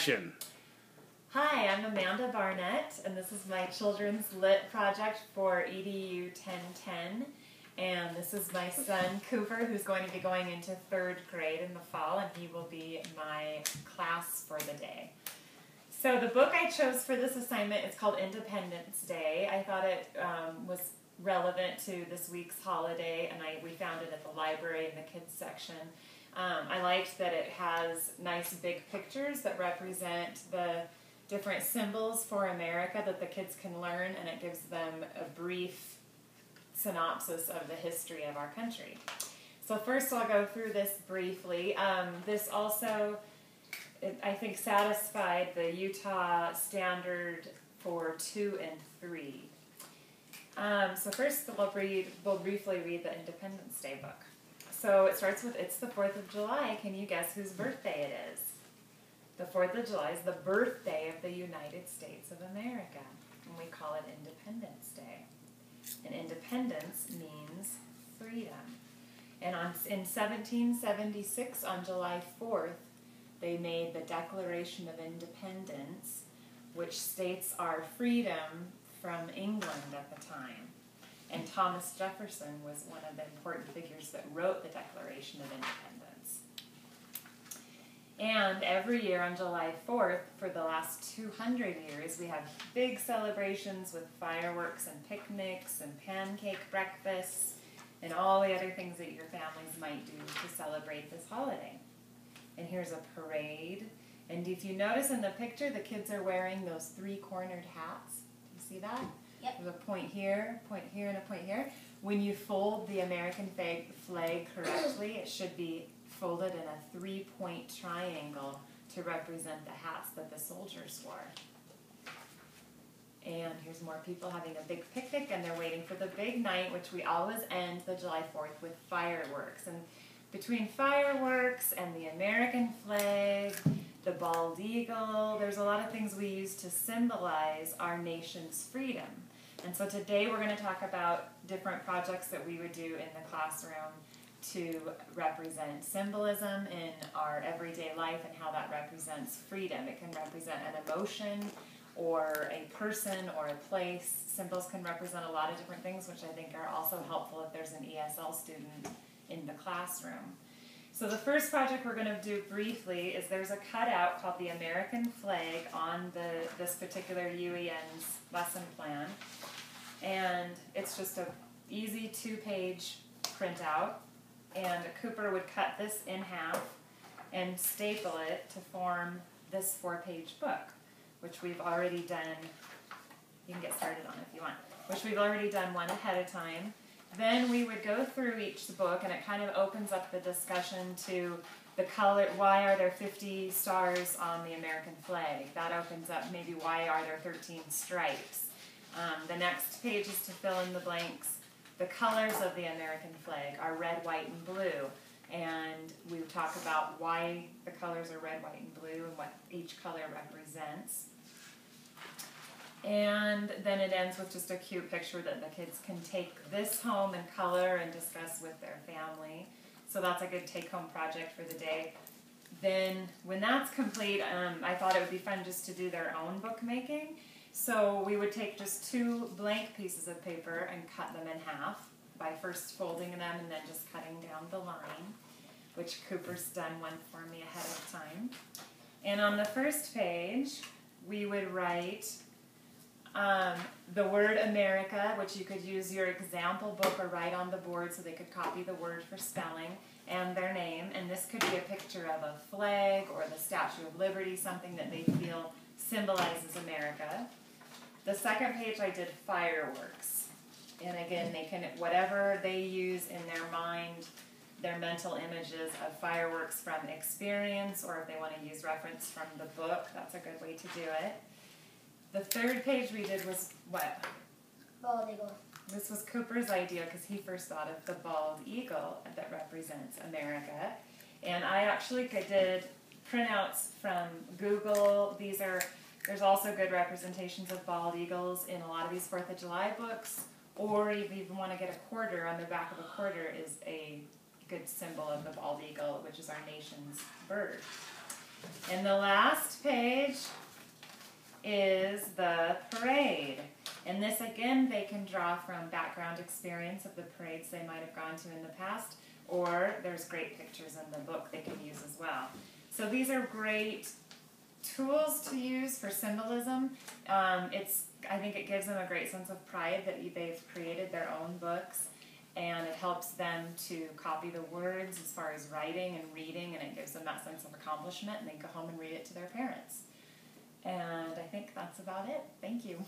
action. Hi, I'm Amanda Barnett, and this is my children's lit project for EDU1010. And this is my son, Cooper, who's going to be going into 3rd grade in the fall, and he will be my class for the day. So the book I chose for this assignment is called Independence Day. I thought it was relevant to this week's holiday, and we found it at the library in the kids section. I liked that it has nice big pictures that represent the different symbols for America that the kids can learn, and it gives them a brief synopsis of the history of our country. So first I'll go through this briefly. This also, I think, satisfied the Utah standard for 2 and 3. So first we'll briefly read the Independence Day book. So it starts with, it's the 4th of July. Can you guess whose birthday it is? The 4th of July is the birthday of the United States of America, and we call it Independence Day. And independence means freedom. And in 1776, on July 4th, they made the Declaration of Independence, which states our freedom from England at the time. And Thomas Jefferson was one of the important figures that wrote the Declaration of Independence. And every year on July 4th, for the last 200 years, we have big celebrations with fireworks and picnics and pancake breakfasts and all the other things that your families might do to celebrate this holiday. And here's a parade. And if you notice in the picture, the kids are wearing those 3-cornered hats. Do you see that? Yep. There's a point here, and a point here. When you fold the American flag correctly, it should be folded in a 3-point triangle to represent the hats that the soldiers wore. And here's more people having a big picnic, and they're waiting for the big night, which we always end the July 4th with fireworks. And between fireworks and the American flag, the bald eagle, there's a lot of things we use to symbolize our nation's freedom. And so today we're going to talk about different projects that we would do in the classroom to represent symbolism in our everyday life and how that represents freedom. It can represent an emotion or a person or a place. Symbols can represent a lot of different things, which I think are also helpful if there's an ESL student in the classroom. So the first project we're going to do briefly is there's a cutout called the American flag on this particular UEN's lesson plan. And it's just an easy 2-page printout. And Cooper would cut this in half and staple it to form this 4-page book, which we've already done. You can get started on it if you want. Which we've already done one ahead of time. Then we would go through each book, and it kind of opens up the discussion to the color. Why are there 50 stars on the American flag? That opens up maybe why are there 13 stripes. The next page is to fill in the blanks. The colors of the American flag are red, white, and blue. And we would talk about why the colors are red, white, and blue and what each color represents. And then it ends with just a cute picture that the kids can take this home and color and discuss with their family. So that's a good take-home project for the day. Then when that's complete, I thought it would be fun just to do their own bookmaking. So we would take just 2 blank pieces of paper and cut them in half by first folding them and then just cutting down the line, which Cooper's done one for me ahead of time. And on the first page, we would write the word America, which you could use your example book or write on the board so they could copy the word for spelling, and their name. And this could be a picture of a flag or the Statue of Liberty, something that they feel symbolizes America. The second page I did fireworks. And again, they can, whatever they use in their mind, their mental images of fireworks from experience, or if they want to use reference from the book, that's a good way to do it. The third page we did was what? Bald eagle. This was Cooper's idea because he first thought of the bald eagle that represents America. And I actually did printouts from Google. There's also good representations of bald eagles in a lot of these 4th of July books. Or if you even want to get a quarter, on the back of a quarter is a good symbol of the bald eagle, which is our nation's bird. And the last page is the parade. And this, again, they can draw from background experience of the parades they might have gone to in the past, or there's great pictures in the book they can use as well. So these are great tools to use for symbolism. I think it gives them a great sense of pride that they've created their own books, and it helps them to copy the words as far as writing and reading, and it gives them that sense of accomplishment, and they go home and read it to their parents. And I think that's about it. Thank you.